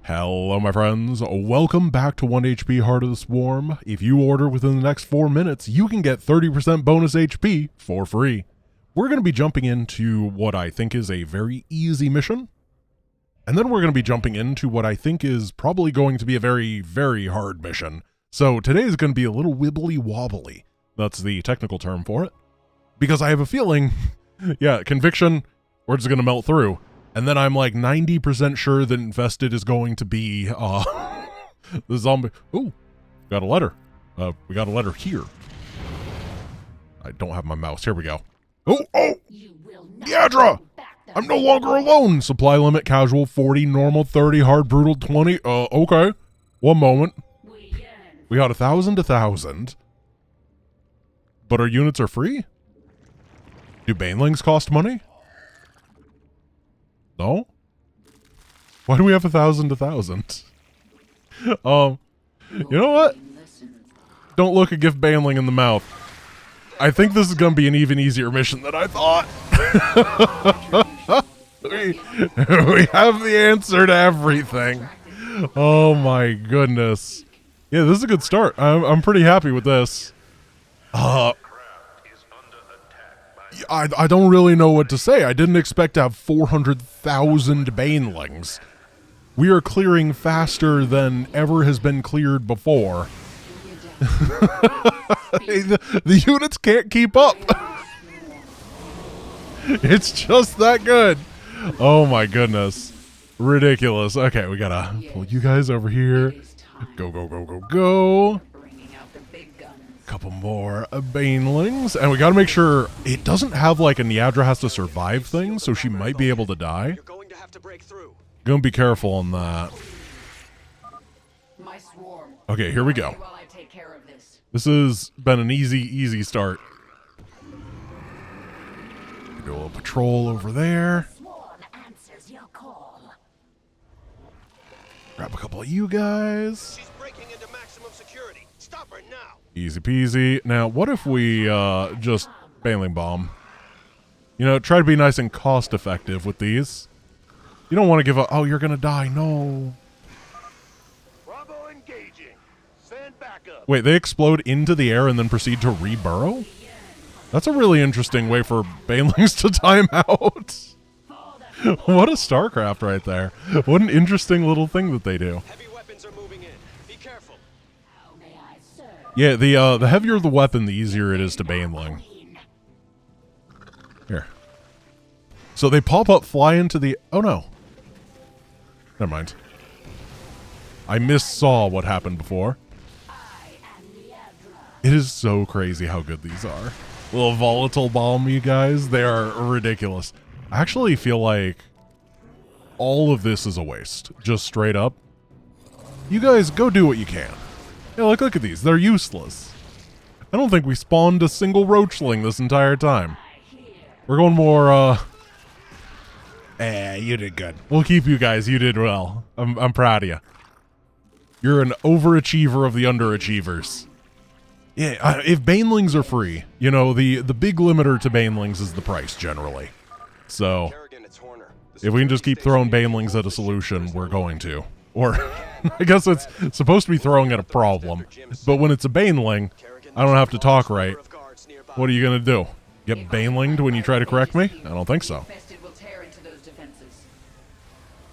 Hello my friends, welcome back to 1 HP Heart of the Swarm. If you order within the next 4 minutes, you can get 30% bonus HP for free. We're going to be jumping into what I think is a very easy mission. And then we're going to be jumping into what I think is probably going to be a very, very hard mission. So today is going to be a little wibbly wobbly. That's the technical term for it. Because I have a feeling, yeah, conviction, we're just going to melt through. And then I'm like 90% sure that Infested is going to be the zombie. Ooh, got a letter. We got a letter here. I don't have my mouse. Here we go. Oh, Yadra! I'm no longer alone. Supply limit, casual 40, normal 30, hard, brutal 20. Okay. One moment. We got 1,000 to 1,000. But our units are free? Do Banelings cost money? No? Why do we have 1,000 to 1,000? You know what? Don't look a gift Baneling in the mouth. I think this is going to be an even easier mission than I thought. we have the answer to everything. Oh my goodness. Yeah, this is a good start. I'm pretty happy with this. I don't really know what to say. I didn't expect to have 400,000 Banelings. We are clearing faster than ever has been cleared before. the units can't keep up. It's just that good. Oh my goodness. Ridiculous. Okay, we gotta pull you guys over here. Go, go, go, go, go. Couple more Banelings, and we gotta make sure it doesn't have like a Nyadra has to survive thing, so she might be able to die. You're going to have to break through. Gonna be careful on that. Okay, here we go. This has been an easy start. Do a little patrol over there. Grab a couple of you guys. She's breaking into maximum security. Stop her now. Easy peasy. Now, what if we just Baneling bomb? You know, try to be nice and cost effective with these. You don't want to give up. Oh, you're gonna die. No. Bravo engaging. Send backup. Wait, they explode into the air and then proceed to reburrow? That's a really interesting way for Banelings to time out. What a StarCraft right there. What an interesting little thing that they do. Heavy weapons are moving in. Be careful. Yeah, the heavier the weapon, the easier it is to Baneling. Here. So they pop up, fly into the... Oh, no. Never mind. I missaw what happened before. It is so crazy how good these are. Little volatile bomb, you guys. They are ridiculous. I actually feel like all of this is a waste. Just straight up. You guys, go do what you can. Yeah, look at these. They're useless. I don't think we spawned a single roachling this entire time. We're going more, you did good. We'll keep you guys. You did well. I'm proud of you. You're an overachiever of the underachievers. Yeah, if Banelings are free, you know, the big limiter to Banelings is the price, generally. So, if we can just keep throwing Banelings at a solution, we're going to. Or, I guess it's supposed to be throwing at a problem. But when it's a Baneling, I don't have to talk right. What are you going to do? Get Banelinged when you try to correct me? I don't think so.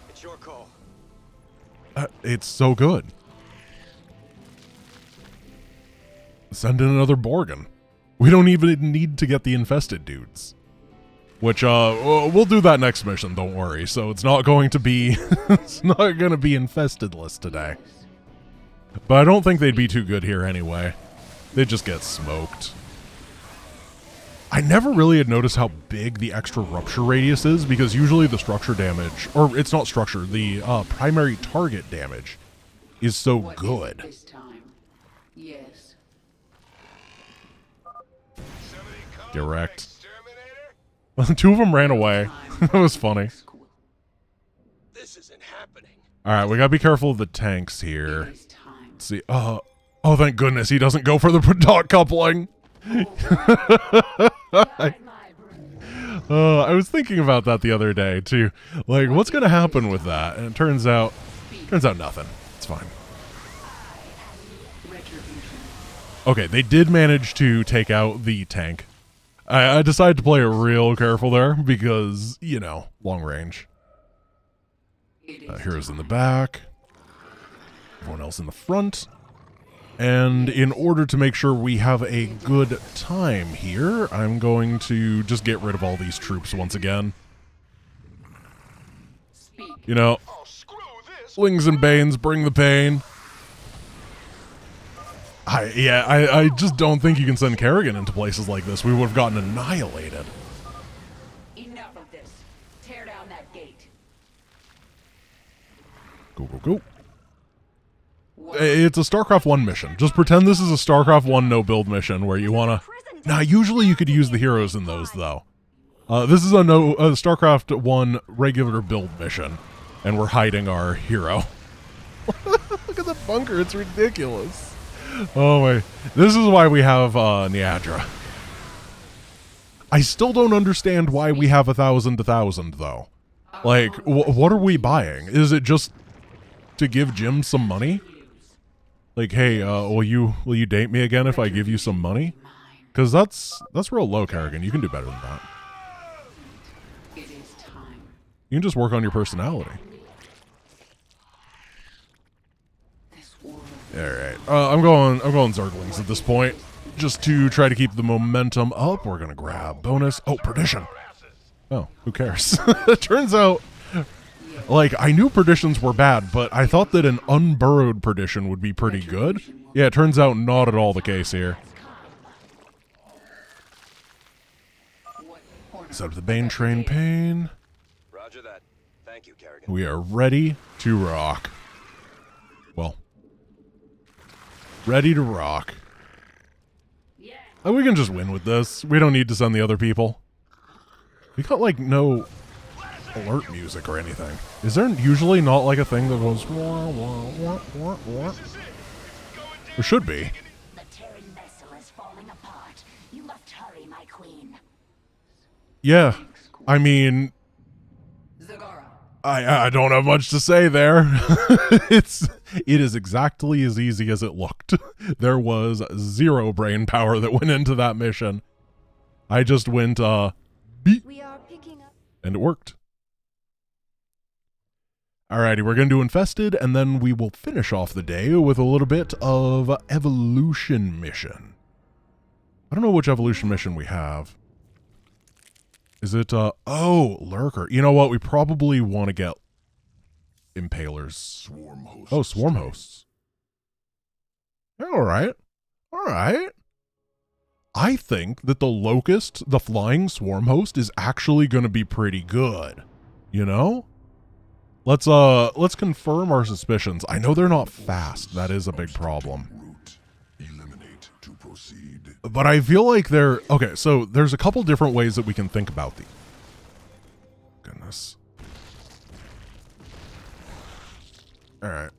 It's your call. It's so good. Send in another Borgin. We don't even need to get the infested dudes. Which, we'll do that next mission, don't worry. So it's not going to be, it's not going to be infested-less today. But I don't think they'd be too good here anyway. They'd just get smoked. I never really had noticed how big the extra rupture radius is, because usually the structure damage, or it's not structure, the primary target damage is so good. Get wrecked. Two of them ran away. That was funny. This isn't happening. Alright, we gotta be careful of the tanks here. Let's see. Oh, thank goodness he doesn't go for the dot coupling. I was thinking about that the other day, too. Like, what's gonna happen with that? And it turns out Turns out nothing. It's fine. Okay, they did manage to take out the tank. I decided to play it real careful there because, you know, long range. Heroes in the back. Everyone else in the front. And in order to make sure we have a good time here, I'm going to just get rid of all these troops once again. You know, Slings and Banes, bring the pain. I just don't think you can send Kerrigan into places like this. We would have gotten annihilated. Enough of this. Tear down that gate. Go, go, go. It's a StarCraft 1 mission. Just pretend this is a StarCraft 1 no-build mission where you want to... Now, usually you could use the heroes in those, though. This is a StarCraft 1 regular build mission, and we're hiding our hero. Look at the bunker. It's ridiculous. Oh my. This is why we have Niadra. I still don't understand why we have 1,000 though. Like, what are we buying? Is it just to give Jim some money? Like, hey, will you date me again if I give you some money? Because that's real low, Kerrigan. You can do better than that. You can just work on your personality. Alright, I'm going Zerglings at this point, just to try to keep the momentum up. We're gonna grab bonus. Oh, Perdition. Oh, who cares? It turns out, like, I knew Perditions were bad, but I thought that an unburrowed Perdition would be pretty good. Yeah, it turns out not at all the case here. Set up the Bane Train Pain. Roger that. Thank you, Kerrigan. We are ready to rock. Well, ready to rock. We can just win with this. We don't need to send the other people. We got, like, no alert music or anything. Is there usually not, like, a thing that goes... Wah, wah, wah, wah, wah? There should be. The Terran vessel is falling apart. You must hurry, my queen. Yeah. I mean... I don't have much to say there. It is exactly as easy as it looked. There was zero brain power that went into that mission. I just went beep, We are picking up. and it worked. Alrighty, we're gonna do Infested, and then we will finish off the day with a little bit of Evolution Mission. I don't know which Evolution Mission we have. Is it, oh, Lurker. You know what? We probably want to get Impalers. Swarm hosts. Oh, Swarm Hosts. Yeah, alright. Alright. I think that the Locust, the Flying Swarm Host, is actually going to be pretty good. You know? Let's confirm our suspicions. I know they're not fast. That is a big problem. Route. Eliminate to proceed. But I feel like they're... Okay, so there's a couple different ways that we can think about these. Goodness. Alright.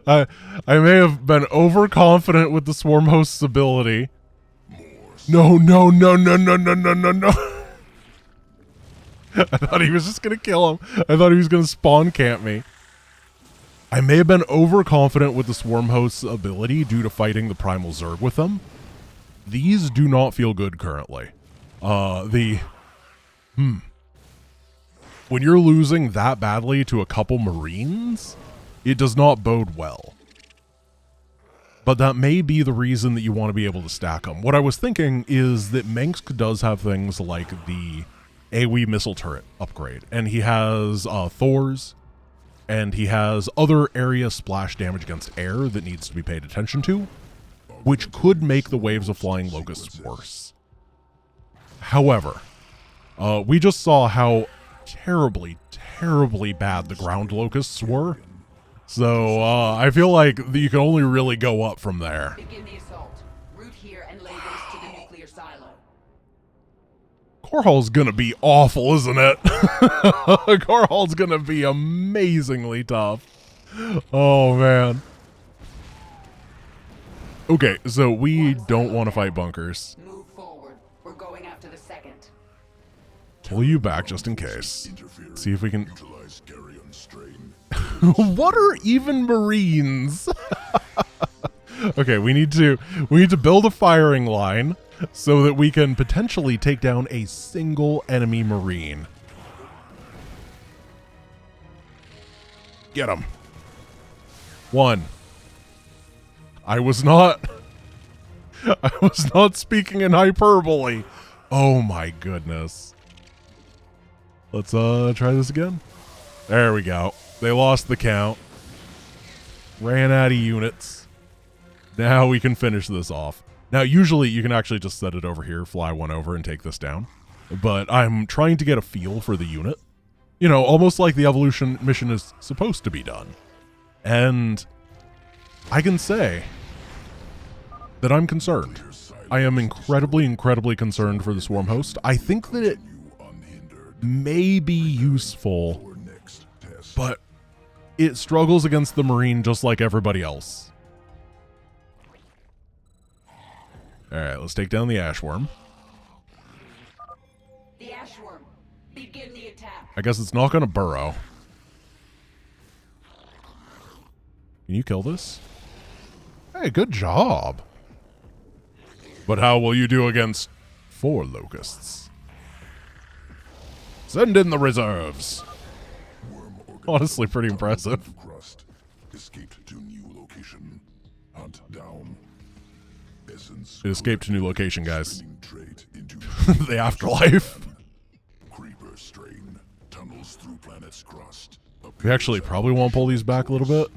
I may have been overconfident with the Swarm Host's ability. No. I thought he was just going to kill him. I thought he was going to spawn camp me. I may have been overconfident with the Swarm Host's ability due to fighting the Primal Zerg with them. These do not feel good currently. When you're losing that badly to a couple Marines, it does not bode well. But that may be the reason that you want to be able to stack them. What I was thinking is that Mengsk does have things like the AoE missile turret upgrade, and he has Thor's, and he has other area splash damage against air that needs to be paid attention to, which could make the waves of flying locusts worse. However, we just saw how terribly bad the ground locusts were. So I feel like you can only really go up from there. Begin the assault. Route here and lay base to the nuclear silo. Core Hall's gonna be awful, isn't it? Core Hall's gonna be amazingly tough. Oh, man. Okay, so we don't want to fight bunkers. Move forward. We're going after the second. pull you back just in case. Interference. See if we can... Utilize carrion strain. What are even Marines? Okay, we need to build a firing line so that we can potentially take down a single enemy Marine. Get him. 1. I was not speaking in hyperbole. Oh my goodness. Let's try this again. There we go. They lost the count. Ran out of units. Now we can finish this off. Now, usually you can actually just set it over here, fly one over, and take this down. But I'm trying to get a feel for the unit. You know, almost like the evolution mission is supposed to be done. And I can say that I'm concerned. I am incredibly, incredibly concerned for the Swarm Host. I think that it may be useful, but it struggles against the Marine just like everybody else. Alright, let's take down the Ashworm. The Ashworm, begin the attack. I guess it's not going to burrow. Can you kill this? Hey, good job. But how will you do against 4 locusts? Send in the reserves. Honestly, pretty impressive. Crust. Escaped to new location. Hunt down. Essence. It escaped to new location, guys. Trait into The afterlife. creeper strain. Tunnels through planet's crust. We actually probably want to pull these back a little bit.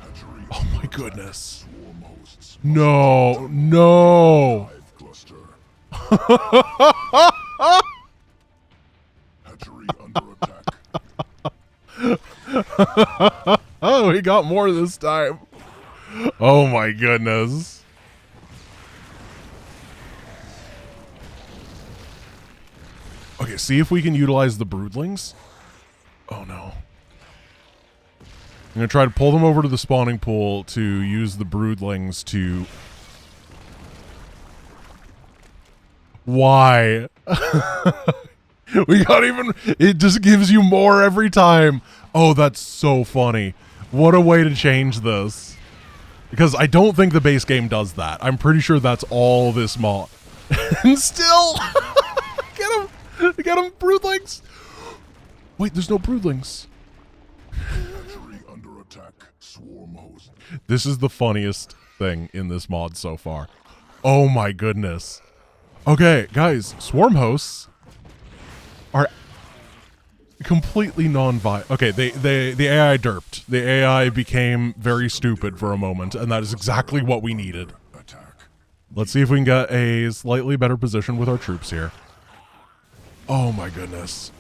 Hatchery. Oh my goodness. Swarm hosts. No, no. Hive cluster. Hatchery under attack. Oh, he got more this time. Oh my goodness. Okay, see if we can utilize the broodlings. Oh no. I'm going to try to pull them over to the spawning pool to use the broodlings to... Why? We got even... It just gives you more every time. Oh, that's so funny. What a way to change this. Because I don't think the base game does that. I'm pretty sure that's all this mod. And still... Get him! Get him, broodlings! Wait, there's no broodlings. Hatchery under attack. Swarm host. This is the funniest thing in this mod so far. Oh my goodness. Okay, guys, swarm hosts are completely non-violent. Okay, the AI derped. The AI became very stupid for a moment, and that is exactly what we needed. Attack. Let's see if we can get a slightly better position with our troops here. Oh my goodness.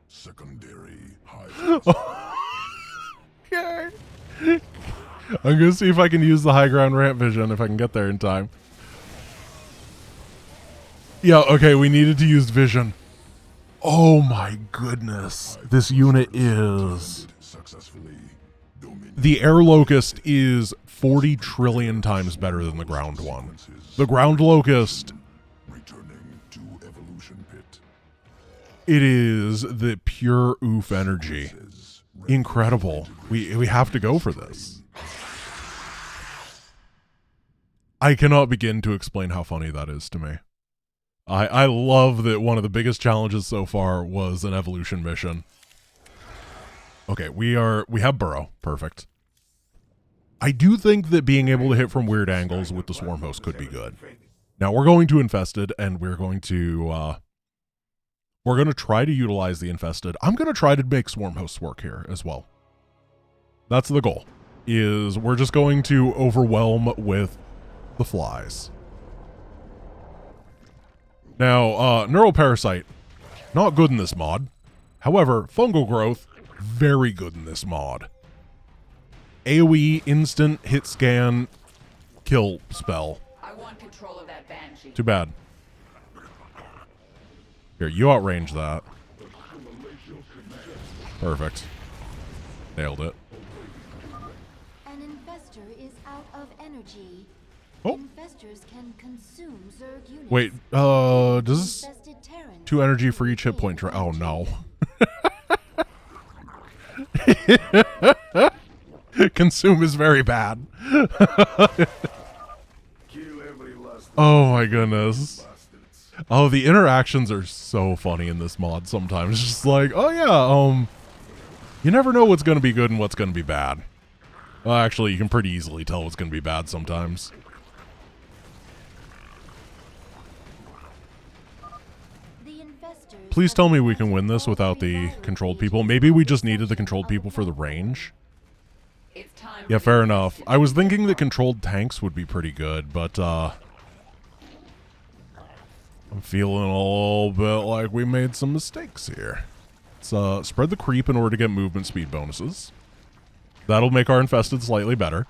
Secondary hive. Okay. I'm gonna see if I can use the high ground ramp vision if I can get there in time. Yeah, okay, we needed to use vision. Oh my goodness. This unit is... Successfully. Dominion. The air locust is 40 trillion times better than the ground one. The ground locust, Returning to evolution pit. it is the pure oof energy. Incredible. We have to go for this. I cannot begin to explain how funny that is to me. I love that one of the biggest challenges so far was an evolution mission. Okay, we have burrow. Perfect. I do think that being able to hit from weird angles with the swarm host could be good. Now we're going to infested, and we're going to try to utilize the infested. I'm going to try to make swarm hosts work here as well. That's the goal. Is we're just going to overwhelm with the flies. Now, neural parasite, not good in this mod. However, fungal growth, very good in this mod. AoE, instant, hit scan, kill spell. I want control of that banshee. Too bad. Here, you outrange that. Perfect. Nailed it. out of energy. Oh. Infestors can consume Zerg units. Wait, does this Infested Terrans 2 energy for each hit point? Oh no. Consume is very bad. Oh my goodness. Oh, the interactions are so funny in this mod sometimes. It's just like, oh yeah, you never know what's going to be good and what's going to be bad. Well, actually, you can pretty easily tell what's going to be bad sometimes. Please tell me we can win this without the controlled people. Maybe we just needed the controlled people for the range. Yeah, fair enough. I was thinking the controlled tanks would be pretty good, but I'm feeling a little bit like we made some mistakes here. Let's spread the creep in order to get movement speed bonuses. That'll make our infested slightly better.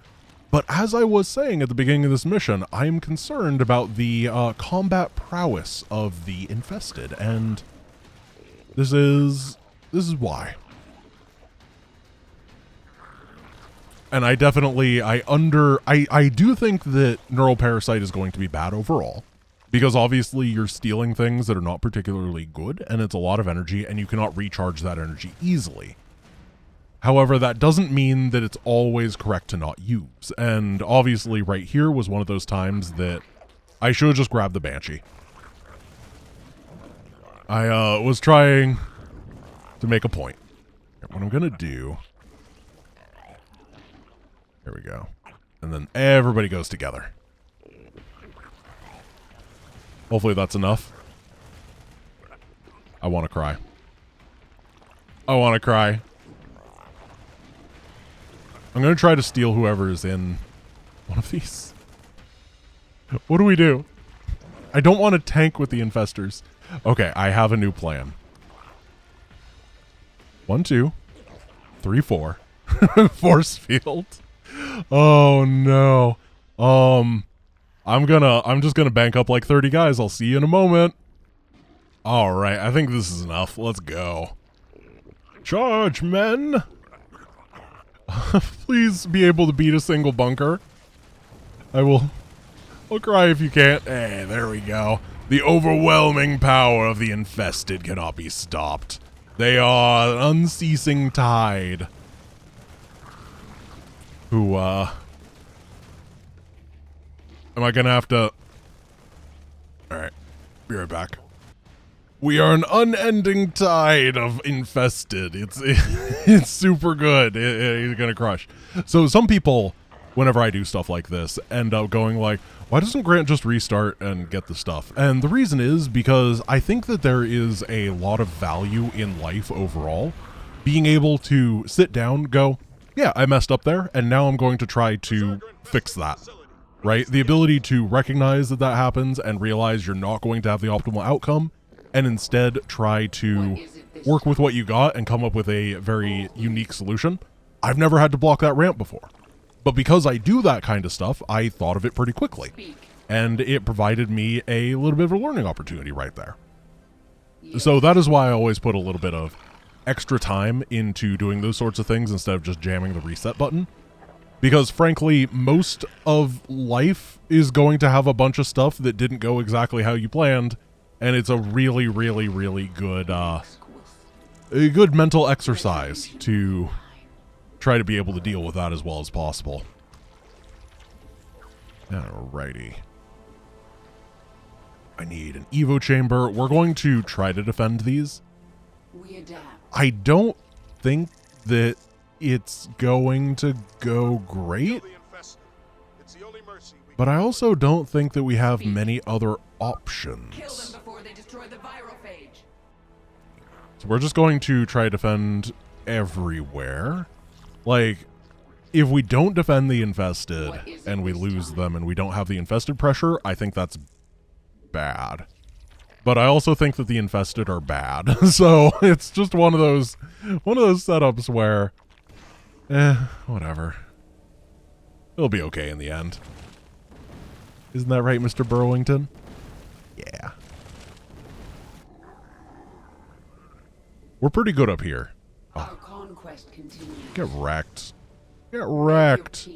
But as I was saying at the beginning of this mission, I am concerned about the combat prowess of the infested, and this is why. And I definitely, I do think that Neural Parasite is going to be bad overall. Because obviously you're stealing things that are not particularly good, and it's a lot of energy, and you cannot recharge that energy easily. However, that doesn't mean that it's always correct to not use. And obviously right here was one of those times that I should have just grabbed the Banshee. I was trying to make a point. What I'm going to do... There we go. And then everybody goes together. Hopefully that's enough. I want to cry. I want to cry. I'm going to try to steal whoever is in one of these. What do we do? I don't want to tank with the infestors. Okay, I have a new plan. 1, 2, 3, 4. Force field. Oh no. I'm just gonna bank up like 30 guys. I'll see you in a moment. Alright, I think this is enough. Let's go. Charge, men! Please be able to beat a single bunker. I'll cry if you can't. Hey, there we go. The overwhelming power of the infested cannot be stopped. They are an unceasing tide. Who, am I gonna have to... Alright, be right back. We are an unending tide of infested. It's super good. It's gonna crush. So some people, whenever I do stuff like this, end up going like, why doesn't Grant just restart and get the stuff? And the reason is because I think that there is a lot of value in life overall. Being able to sit down, go, yeah, I messed up there, and now I'm going to try to fix that. Right? The ability to recognize that that happens and realize you're not going to have the optimal outcome, and instead try to work with what you got and come up with a very unique solution. I've never had to block that ramp before. But because I do that kind of stuff, I thought of it pretty quickly. And it provided me a little bit of a learning opportunity right there. So that is why I always put a little bit of extra time into doing those sorts of things instead of just jamming the reset button. Because frankly, most of life is going to have a bunch of stuff that didn't go exactly how you planned. And it's a really, really, really good, a good mental exercise to try to be able to deal with that as well as possible. Alrighty. I need an Evo chamber. We're going to try to defend these. I don't think that it's going to go great. But I also don't think that we have many other options. Kill them before they destroy the virophage. So we're just going to try to defend everywhere. Like, if we don't defend the infested and we lose them and we don't have the infested pressure, I think that's bad. But I also think that the infested are bad. So it's just one of those setups where, whatever. It'll be okay in the end. Isn't that right, Mr. Burrowington? Yeah. We're pretty good up here. Our conquest continues. Get wrecked. Get wrecked.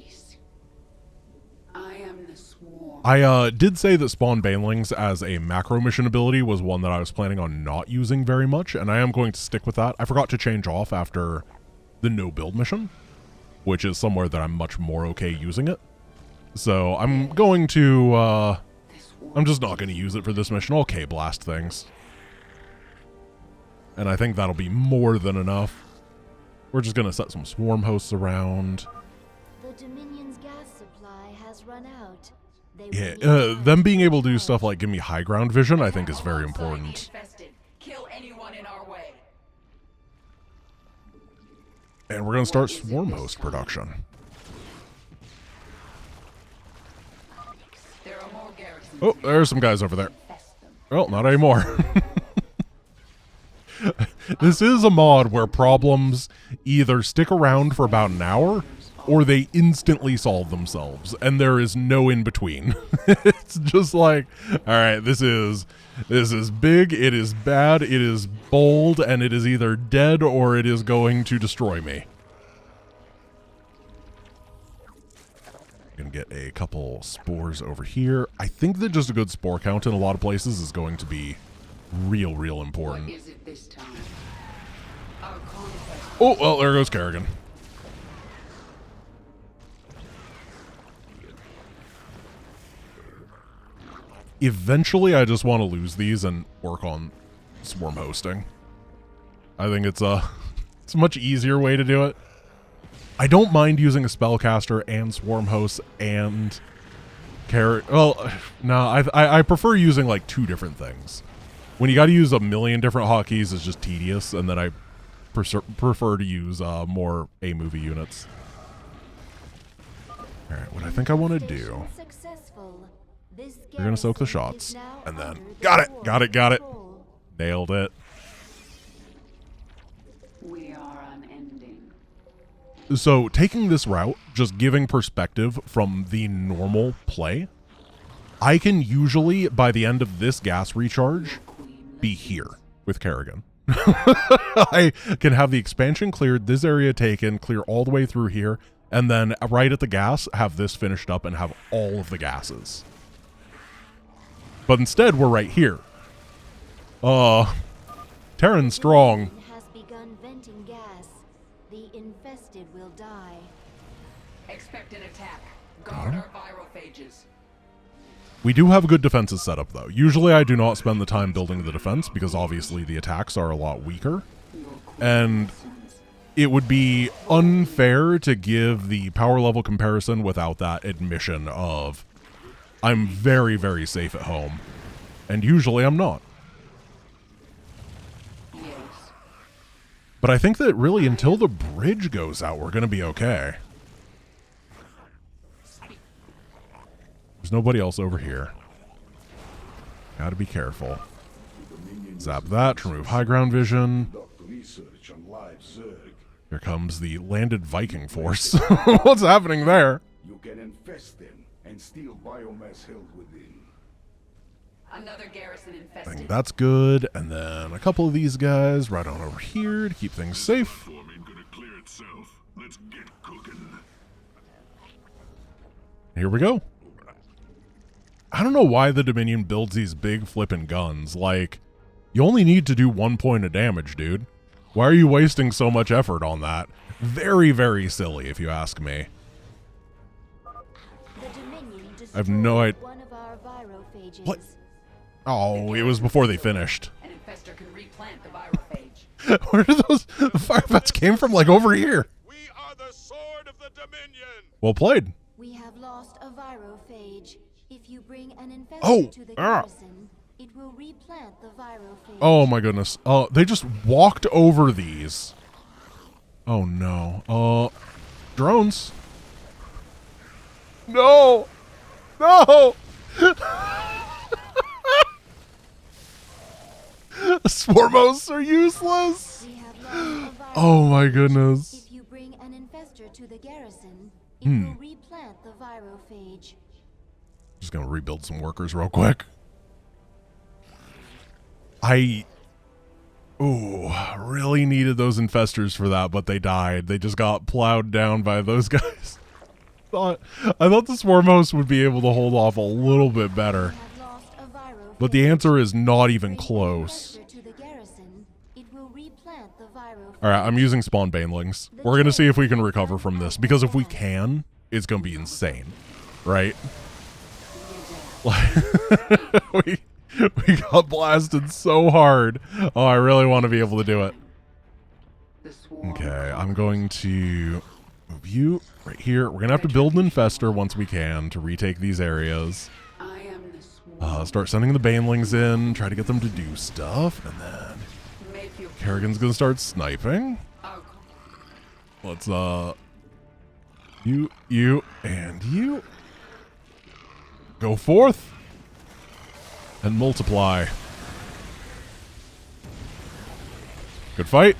the swarm. I did say that spawn banelings as a macro mission ability was one that I was planning on not using very much, and I am going to stick with that. I forgot to change off after the no build mission, which is somewhere that I'm much more okay using it. So I'm going to, I'm just not going to use it for this mission. I'll K-blast things. And I think that'll be more than enough. We're just going to set some swarm hosts around. The Dominion's gas supply has run out. They Yeah, really them being able to do stuff like give me high ground vision, I think is very important. Infested. Kill anyone in our way. And we're going to start swarm host production. There are more garrisons. Oh, there's some guys over there. Well, not anymore. This is a mod where problems either stick around for about an hour or they instantly solve themselves, and there is no in between. It's just like, all right, this is big, it is bad, it is bold, and it is either dead or it is going to destroy me. Gonna get a couple spores over here. I think that just a good spore count in a lot of places is going to be real important. What is it this time? Our conquest. Oh, well, there goes Kerrigan. Eventually, I just want to lose these and work on swarm hosting. I think it's a much easier way to do it. I don't mind using a spellcaster and swarm hosts and well, no, I prefer using like two different things. When you got to use a million different hotkeys, it's just tedious, and then I prefer to use more A-movie units. All right, what I think I want to do. We're gonna soak the shots, and then got it. Nailed it. We are unending. So taking this route, just giving perspective from the normal play, I can usually, by the end of this gas recharge, be here with Kerrigan. I can have the expansion cleared, this area taken, clear all the way through here, and then right at the gas, have this finished up and have all of the gases. But instead, we're right here. Terran's strong. Has begun venting gas. The infested will die. Expect an attack. Guard our virophages. We do have good defenses set up, though. Usually I do not spend the time building the defense because obviously the attacks are a lot weaker. And it would be unfair to give the power level comparison without that admission of I'm very safe at home. And usually I'm not. Yes. But I think that really until the bridge goes out, we're going to be okay. There's nobody else over here. Gotta be careful. Zap that to remove high ground vision. Here comes the landed Viking force. What's happening there? You can infest them and steal biomass held within. Another garrison I infested. think that's good. And then a couple of these guys right on over here to keep things safe. Form ain't gonna clear itself. Let's get cooking. Here we go. I don't know why the Dominion builds these big flippin' guns. Like, you only need to do 1 point of damage, dude. Why are you wasting so much effort on that? Very silly, if you ask me. The Dominion I have no idea. one of our virophages. What? Oh, it was before they finished. An infestor can replant the virophage. Where did those fire bats came from? Like over here. We are the sword of the Dominion! Well played. We have lost a virophage. If you bring an infestor Oh, to the ah. garrison, it will replant the virophage. Oh my goodness. They just walked over these. Oh no. Drones. No. No. Swarmos are useless. We have lost a Oh my virophage. goodness. If you bring an infestor to the garrison, it will replant the virophage. Just gonna rebuild some workers real quick. Really needed those infestors for that, but they died. They just got plowed down by those guys. thought the swarm host would be able to hold off a little bit better. Have lost a viral But the phase. answer is not even Bring close. Infestor to the garrison. It will replant the viral Alright, I'm using spawn banelings. We're gonna see if we can recover from this, because if we can, it's gonna be insane. Right? we got blasted so hard. Oh, I really want to be able to do it. The swarm. Okay, I'm going to move you right here. We're gonna have to build an infestor once we can to retake these areas. I am the swarm. Start sending the banelings in, try to get them to do stuff, and then Make your Kerrigan's gonna start sniping. I'll Let's you, and you. Go forth and multiply. Good fight.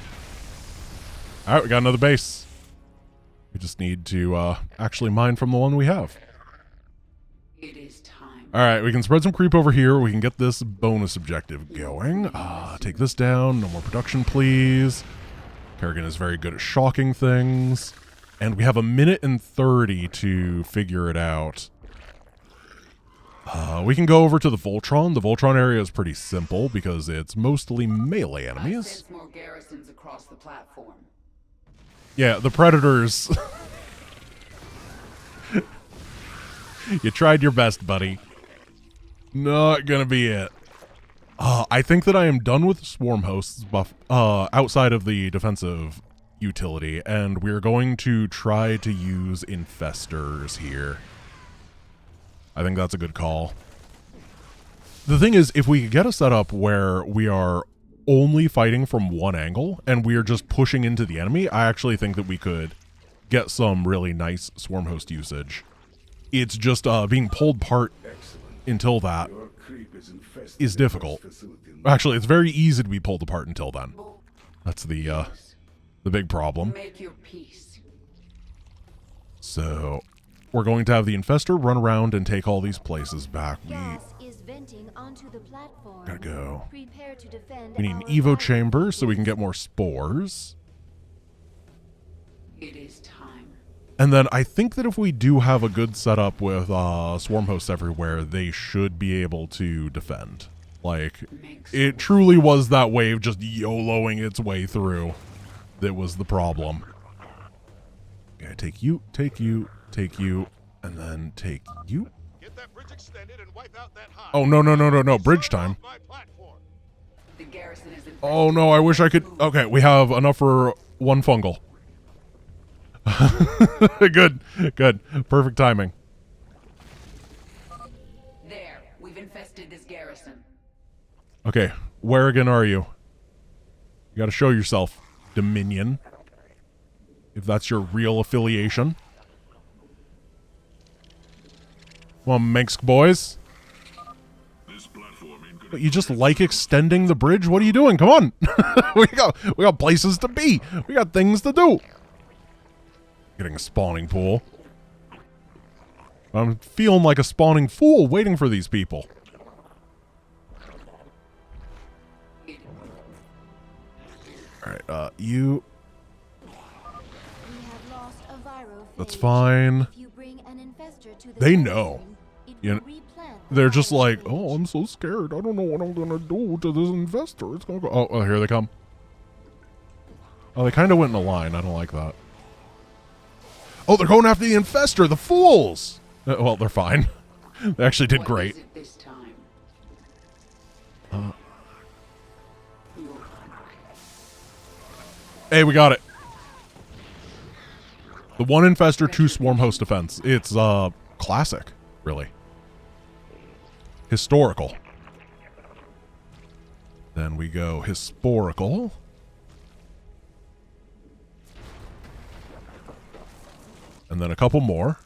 Alright, we got another base. We just need to actually mine from the one we have. It is time. Alright, we can spread some creep over here. We can get this bonus objective going. Take this down. No more production, please. Kerrigan is very good at shocking things. And we have 1 minute and 30 to figure it out. We can go over to the Voltron. The Voltron area is pretty simple because it's mostly melee I enemies. sense more garrisons across the platform. Yeah, the Predators. You tried your best, buddy. Not gonna be it. I think that I am done with Swarm Hosts buff outside of the defensive utility, and we're going to try to use Infestors here. I think that's a good call. The thing is, if we could get a setup where we are only fighting from one angle and we are just pushing into the enemy, I actually think that we could get some really nice swarm host usage. It's just being pulled apart until that is difficult. Actually, it's very easy to be pulled apart until then. That's the big problem. Make your peace. So we're going to have the Infestor run around and take all these places back. Gas is venting onto the platform. Gotta go. Prepare to defend We need an our Evo vital chamber so we can phase. get more spores. It is time. And then I think that if we do have a good setup with swarm hosts everywhere, they should be able to defend. Like, it truly was that wave just YOLOing its way through that was the problem. Okay, take you, and then take you. Get that bridge extended and wipe out that hive. Oh, no, bridge time. My platform. The garrison is in. Oh no, I wish I could. Okay, we have enough for one fungal. Good. Perfect timing. There, we've infested this garrison. Okay, where again are you? You gotta show yourself, Dominion. If that's your real affiliation. Come on, Minsk boys. This platform ain't gonna But you just like extending the bridge? What are you doing? Come on. we got places to be. We got things to do. Getting a spawning pool. I'm feeling like a spawning fool waiting for these people. Alright, you... We have lost a viral That's phage. fine. If you bring an infestor to the They garrison, know. it You will kn- replant the They're just viral like, phage. oh, I'm so scared. I don't know what I'm gonna do to this investor. It's gonna go... Oh, here they come. Oh, they kind of went in a line. I don't like that. Oh, they're going after the infestor. The fools! Well, they're fine. They actually did What great. is it this time? Hey, we got it. The one infestor, two swarm host defense. It's classic, really. Historical. Then we go historical. And then a couple more.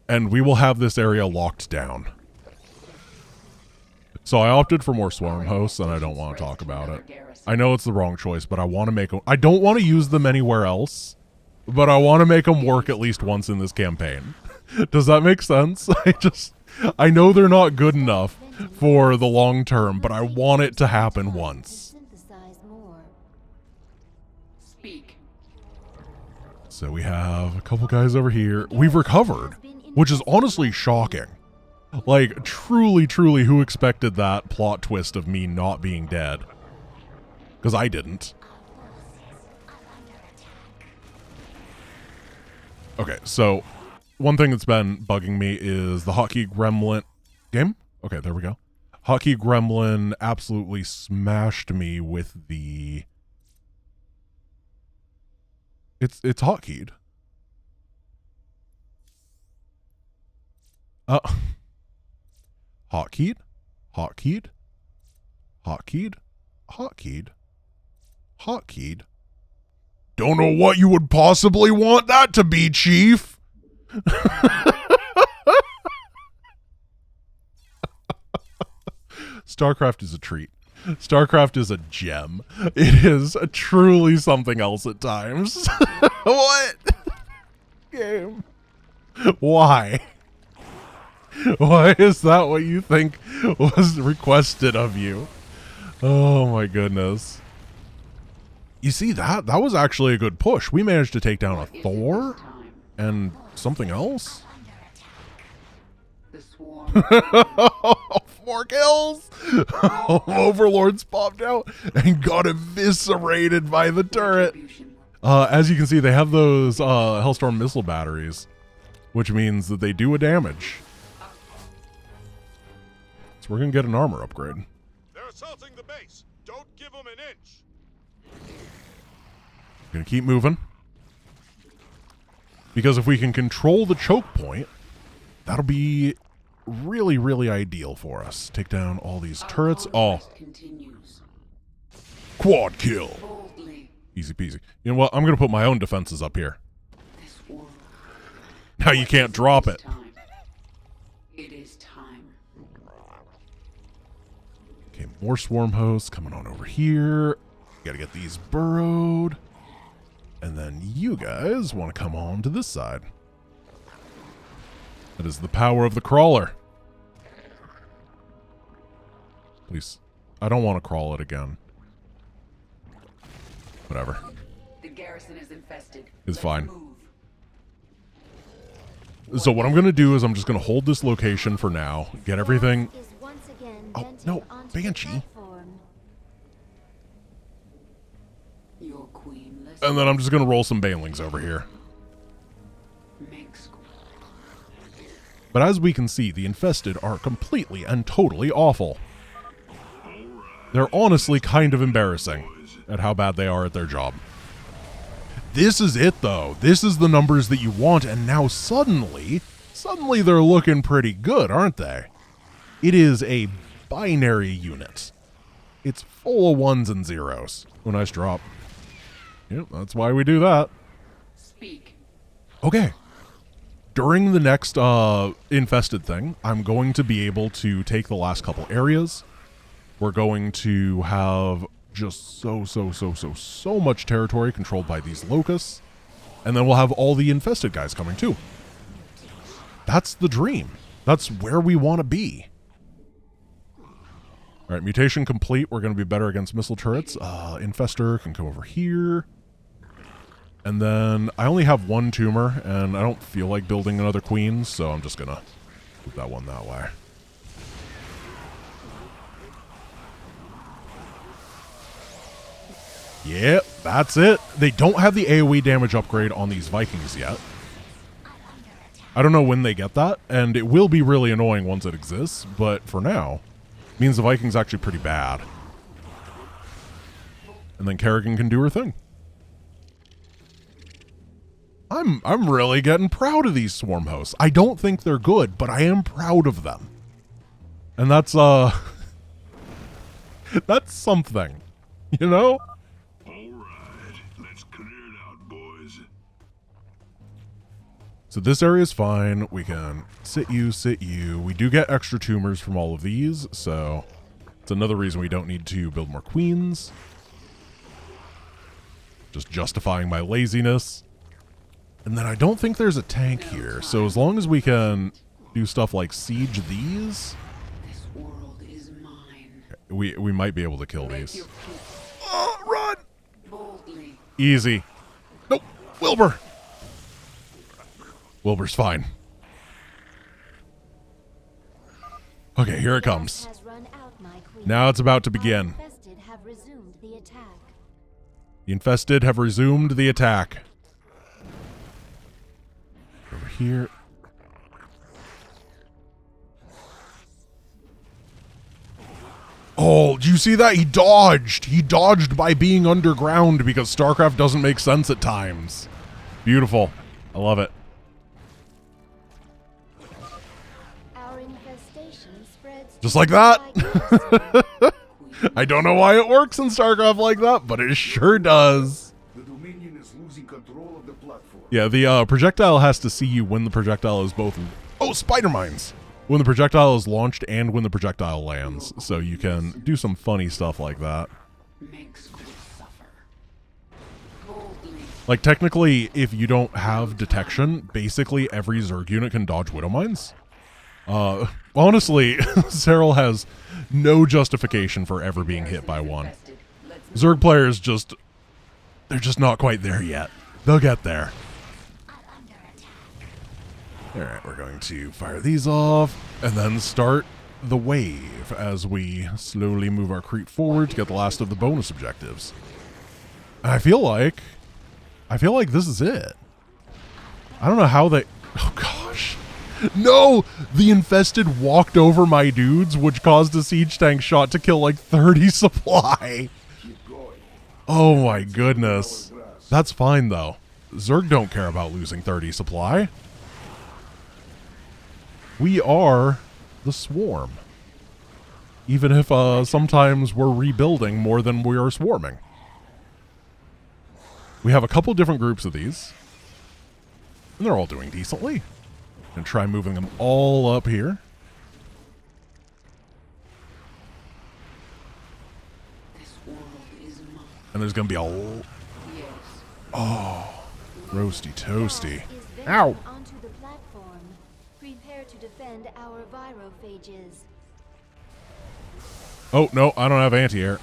And we will have this area locked down. So I opted for more swarm hosts, and I don't want to talk about it. I know it's the wrong choice, but I want to make them... I don't want to use them anywhere else, but I want to make them work at least once in this campaign. Does that make sense? I know they're not good enough for the long term, but I want it to happen once. Synthesize more. Speak. So we have a couple guys over here. We've recovered, which is honestly shocking. Like, truly, truly, who expected that plot twist of me not being dead? Because I didn't. Okay, so one thing that's been bugging me is the hotkey gremlin game. Okay, there we go. Hotkey gremlin absolutely smashed me with the... It's hotkeyed. Hotkeyed, hotkeyed, hotkeyed, hotkeyed, hotkeyed. Don't know what you would possibly want that to be, Chief. StarCraft is a treat. StarCraft is a gem. It is truly something else at times. What? Game. Why? Why is that what you think was requested of you? Oh my goodness. You see that? That was actually a good push. We managed to take down a Thor and something else. The swarm. 4 kills. Overlords popped out and got eviscerated by the turret. As you can see, they have those Hellstorm missile batteries, which means that they do a damage. So we're going to get an armor upgrade. They're assaulting the base. Don't give them an inch. Going to keep moving. Because if we can control the choke point, that'll be really, really ideal for us. Take down all these turrets. Oh. Quad kill. Easy peasy. You know what? I'm going to put my own defenses up here. Now you can't drop it. It is time. Okay, more swarm hosts coming on over here. Got to get these burrowed. And then you guys want to come on to this side. That is the power of the crawler. Please. I don't want to crawl it again. Whatever. The garrison is infested. It's Let's fine. move. So what I'm going to do is I'm just going to hold this location for now. Get everything. Is once again Oh, vented no. onto the Banshee. platform. Your queen listens. And then I'm just going to roll some Banelings over here. Makes But as we can see, the infested are completely and totally awful. They're honestly kind of embarrassing at how bad they are at their job. This is it, though. This is the numbers that you want, and now suddenly they're looking pretty good, aren't they? It is a binary unit. It's full of ones and zeros. Oh, nice drop. Yep, that's why we do that. speak. Okay. During the next infested thing, I'm going to be able to take the last couple areas. We're going to have just so much territory controlled by these locusts. And then we'll have all the infested guys coming too. That's the dream. That's where we want to be. All right, mutation complete. We're going to be better against missile turrets. Infestor can come over here. And then I only have one tumor, and I don't feel like building another queen, so I'm just going to move that one that way. Yep, that's it. They don't have the AoE damage upgrade on these Vikings yet. I don't know when they get that, and it will be really annoying once it exists, but for now, it means the Viking's actually pretty bad. And then Kerrigan can do her thing. I'm really getting proud of these swarm hosts. I don't think they're good, but I am proud of them. And that's that's something, you know? So this area is fine. We can sit you. We do get extra tumors from all of these, so it's another reason we don't need to build more queens. Just justifying my laziness. And then I don't think there's a tank here, so as long as we can do stuff like siege these, This world is mine. we might be able to kill Make these. your peace Oh, run! boldly. Easy. Nope, Wilbur! Wilbur's fine. Okay, here it comes. Has run out, my queen. Now it's about to Our begin. infested have resumed the attack. The infested have resumed the attack. Over here. Oh, do you see that? He dodged. He dodged by being underground because StarCraft doesn't make sense at times. Beautiful. I love it. Our infestation spreads Just like that. I don't know why it works in StarCraft like that, but it sure does. The Dominion is losing control of the platform. Yeah, the projectile has to see you when the projectile is both... Oh, spider mines! When the projectile is launched and when the projectile lands. So you can do some funny stuff like that. Makes good suffer. Boldly. Like, technically, if you don't have detection, basically every Zerg unit can dodge Widow Mines. Honestly, Cyril has no justification for ever being hit by one. Infested. Let's Zerg players just... They're just not quite there yet. They'll get there. Alright, we're going to fire these off, and then start the wave as we slowly move our creep forward to get the last of the bonus objectives. And I feel like this is it. I don't know how they... Oh gosh. No! The infested walked over my dudes, which caused a siege tank shot to kill like 30 supply. Oh my goodness. That's fine though. Zerg don't care about losing 30 supply. We are the swarm. Even if sometimes we're rebuilding more than we are swarming. We have a couple different groups of these. And they're all doing decently. And try moving them all up here. This world is mine. And there's going to be a... Yes. Oh, roasty toasty. Is venturing Ow! onto the platform. Prepare to defend our virophages. Oh, no, I don't have anti-air.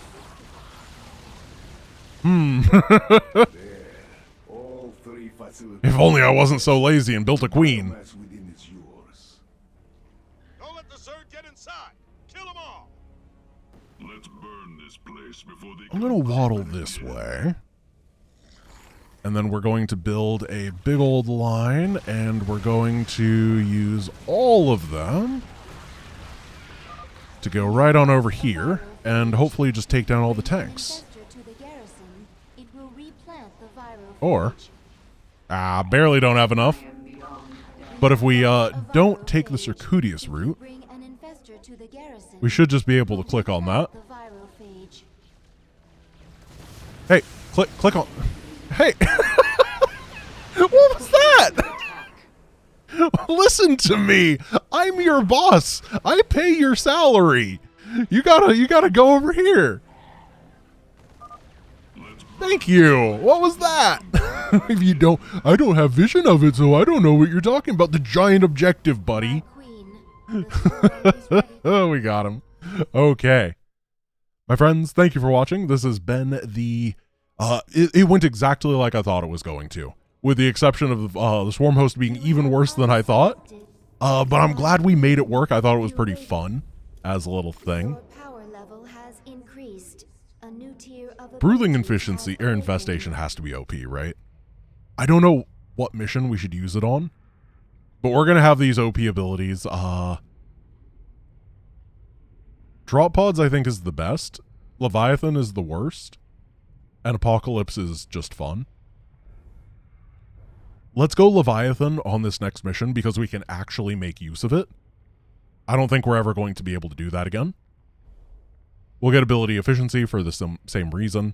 All three facilities. If only I wasn't so lazy and built a queen. Mass within is yours. Don't let the Zerg get inside. Kill them all. Let's burn this place before they I'm going to waddle this way. And then we're going to build a big old line, and we're going to use all of them to go right on over here, and hopefully just take down all the tanks. Infestor to the garrison. It will replant the virophage. Or, barely don't have enough. But if we don't take the circuitous route, Bring an infestor to the garrison. we should just be able to click on that. The virophage. Hey, click on... Hey! What was that? Listen to me. I'm your boss. I pay your salary. You gotta go over here. Thank you. What was that? If you don't, I don't have vision of it, so I don't know what you're talking about. The giant objective, buddy. Queen. The swarm is ready. Oh, we got him. Okay. My friends, thank you for watching. This has been the... It went exactly like I thought it was going to, with the exception of the Swarm host being even worse than I thought. But I'm glad we made it work. I thought it was pretty fun as a little thing. Your power level has increased. A new tier of Brooding abilities efficiency has or been infestation has to be OP, right? I don't know what mission we should use it on, but we're gonna have these OP abilities. Drop pods I think is the best. Leviathan is the worst. And Apocalypse is just fun. Let's go Leviathan on this next mission because we can actually make use of it. I don't think we're ever going to be able to do that again. We'll get ability efficiency for the same reason.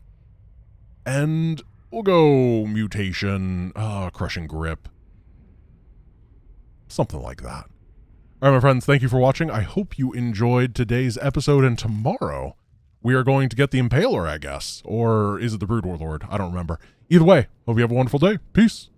And we'll go Mutation, Crushing Grip. Something like that. All right, my friends, thank you for watching. I hope you enjoyed today's episode, and tomorrow we are going to get the Impaler, I guess. Or is it the Brood Warlord? I don't remember. Either way, hope you have a wonderful day. Peace.